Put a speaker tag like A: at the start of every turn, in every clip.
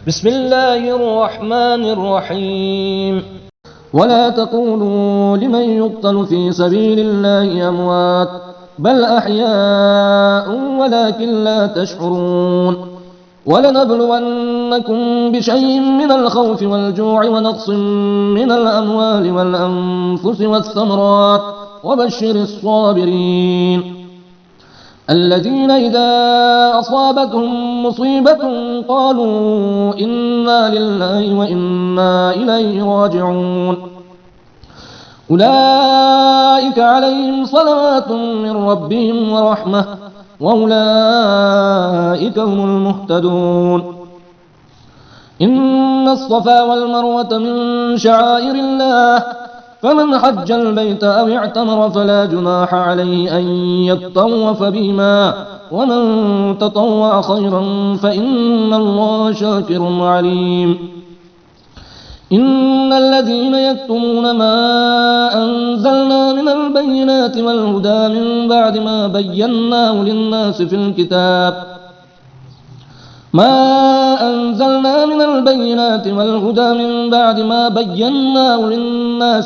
A: بسم الله الرحمن الرحيم. ولا تقولوا لمن يقتل في سبيل الله أموات بل أحياء ولكن لا تشعرون. ولنبلونكم بشيء من الخوف والجوع ونقص من الأموال والأنفس والثمرات وبشر الصابرين الذين إذا أصابتهم مصيبة قالوا إنا لله وإنا إليه راجعون. أولئك عليهم صلوات من ربهم ورحمة وأولئك هم المهتدون. إن الصفا والمروة من شعائر الله فمن حج البيت أو اعتمر فلا جناح عليه أن يطوف بهما ومن تطوع خيرا فإن الله شاكر عليم. إن الذين يكتمون ما أنزلنا من البينات والهدى من بعد ما بيناه للناس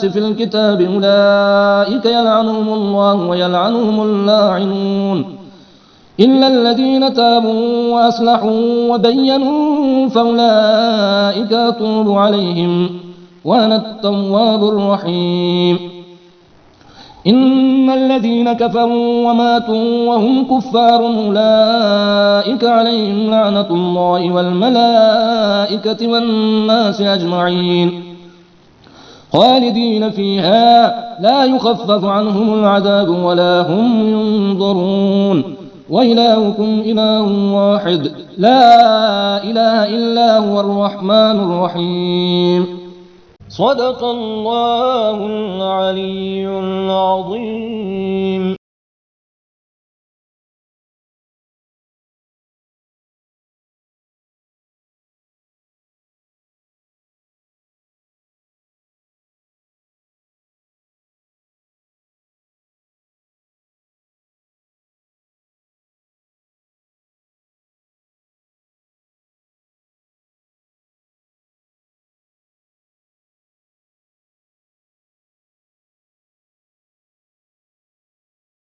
A: في الكتاب أولئك يلعنهم الله ويلعنهم اللاعنون إلا الذين تابوا وأصلحوا وبينوا فأولئك أتوب عليهم وأنا التواب الرحيم. إن الذين كفروا وماتوا وهم كفار أولئك عليهم لعنة الله والملائكة والناس أجمعين خالدين فيها لا يخفف عنهم العذاب ولا هم ينظرون. وإلهكم إله واحد لا إله إلا هو الرحمن الرحيم. صدق الله العلي العظيم.